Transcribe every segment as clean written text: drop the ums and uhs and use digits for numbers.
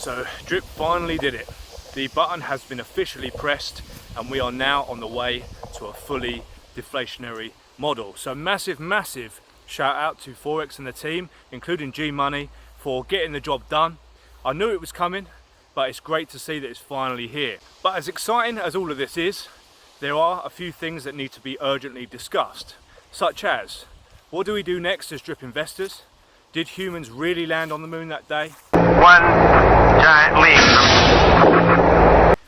So drip finally did it. The button has been officially pressed and we are now on the way to a fully deflationary model. So massive shout out to Forex and the team, including G Money, for getting the job done. I knew it was coming, but it's great to see that it's finally here. But as exciting as all of this is, there are a few things that need to be urgently discussed, such as, what do we do next as drip investors? Did humans really land on the moon that day? One giant leap.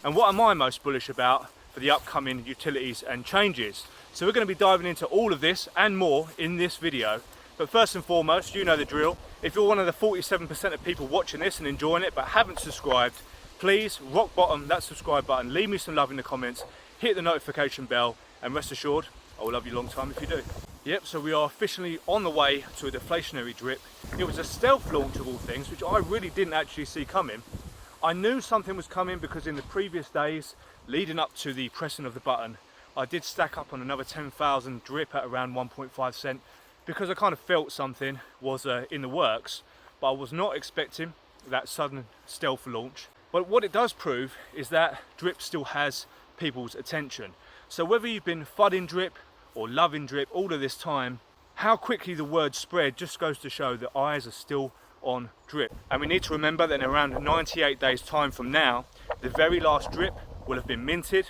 And what am I most bullish about for the upcoming utilities and changes? So we're going to be diving into all of this and more in this video. But first and foremost, you know the drill. If you're one of the 47% of people watching this and enjoying it but haven't subscribed, please rock bottom that subscribe button, leave me some love in the comments, hit the notification bell, and rest assured I will love you a long time if you do. Yep, so we are officially on the way to a deflationary drip. It was a stealth launch of all things, which I really didn't actually see coming. I knew something was coming because in the previous days leading up to the pressing of the button, I did stack up on another 10,000 drip at around 1.5 cent because I kind of felt something was in the works, but I was not expecting that sudden stealth launch. But what it does prove is that drip still has people's attention. So whether you've been fudding drip or loving drip all of this time, how quickly the word spread just goes to show that eyes are still on drip. And we need to remember that in around 98 days time from now, the very last drip will have been minted,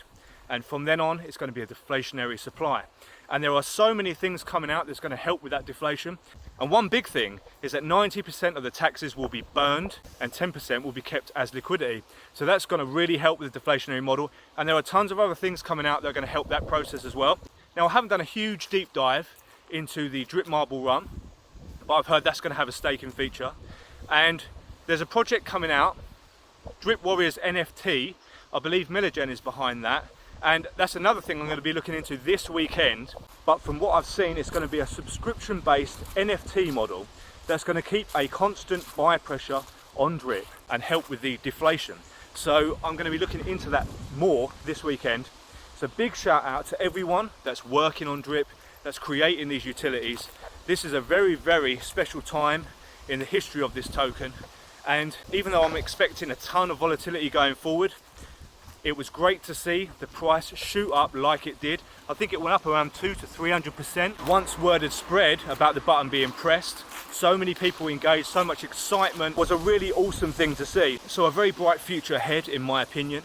and from then on it's going to be a deflationary supply. And there are so many things coming out that's going to help with that deflation. And one big thing is that 90% of the taxes will be burned and 10% will be kept as liquidity. So that's going to really help with the deflationary model. And there are tons of other things coming out that are going to help that process as well. Now, I haven't done a huge deep dive into the drip marble run, but I've heard that's going to have a staking feature. And there's a project coming out, Drip Warriors NFT. I believe Millionz is behind that. And that's another thing I'm going to be looking into this weekend. But from what I've seen, it's going to be a subscription-based NFT model that's going to keep a constant buy pressure on drip and help with the deflation. So I'm going to be looking into that more this weekend. So big shout out to everyone that's working on drip, that's creating these utilities. This is a very special time in the history of this token. And even though I'm expecting a ton of volatility going forward, it was great to see the price shoot up like it did. I think it went up around 200 to 300%. Once word had spread about the button being pressed, so many people engaged, so much excitement, was a really awesome thing to see. So a very bright future ahead in my opinion.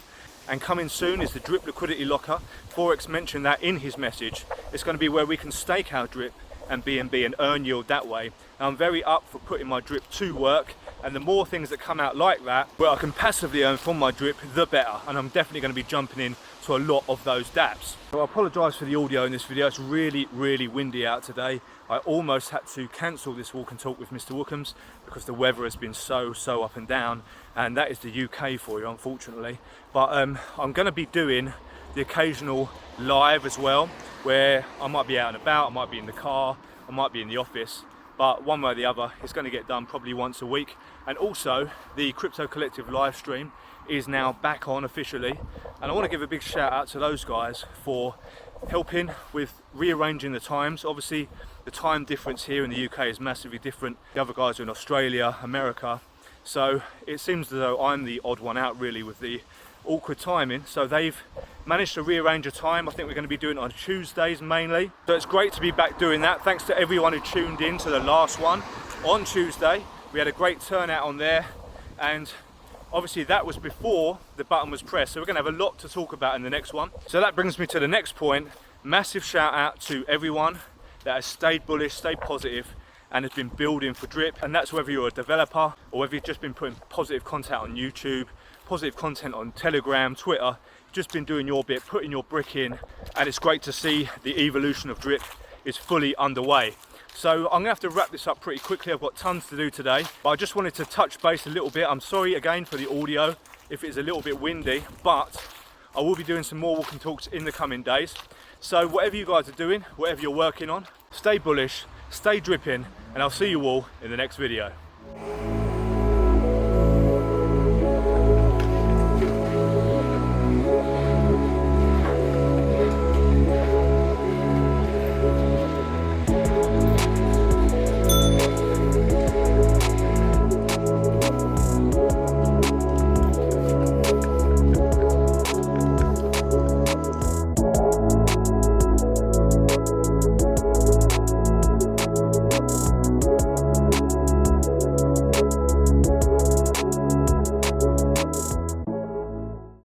And coming soon is the drip liquidity locker. Forex mentioned that in his message. It's going to be where we can stake our drip and BNB and earn yield that way. And I'm very up for putting my drip to work, and the more things that come out like that where I can passively earn from my drip, the better. And I'm definitely going to be jumping in to a lot of those dApps. So I apologise for the audio in this video. It's really windy out today. I almost had to cancel this walk and talk with Mr Wookhams because the weather has been so up and down, and that is the UK for you, unfortunately. But I'm going to be doing the occasional live as well, where I might be out and about, I might be in the car, I might be in the office, but one way or the other it's going to get done probably once a week. And also the Crypto Collective live stream is now back on officially, and I want to give a big shout out to those guys for helping with rearranging the times. Obviously the time difference here in the UK is massively different. The other guys are in Australia, America, so it seems as though I'm the odd one out really with the awkward timing. So they've managed to rearrange a time. I think we're going to be doing it on Tuesdays mainly. So it's great to be back doing that. Thanks to everyone who tuned in to the last one on Tuesday. We had a great turnout on there, and obviously that was before the button was pressed. So we're going to have a lot to talk about in the next one. So that brings me to the next point. Massive shout out to everyone that has stayed bullish, stayed positive, and has been building for drip. And that's whether you're a developer or whether you've just been putting positive content on YouTube, positive content on Telegram, Twitter, just been doing your bit, putting your brick in, and it's great to see the evolution of drip is fully underway. So I'm gonna have to wrap this up pretty quickly. I've got tons to do today, but I just wanted to touch base a little bit. I'm sorry again for the audio if it's a little bit windy, but I will be doing some more walk and talks in the coming days. So whatever you guys are doing, whatever you're working on, stay bullish, stay dripping, and I'll see you all in the next video.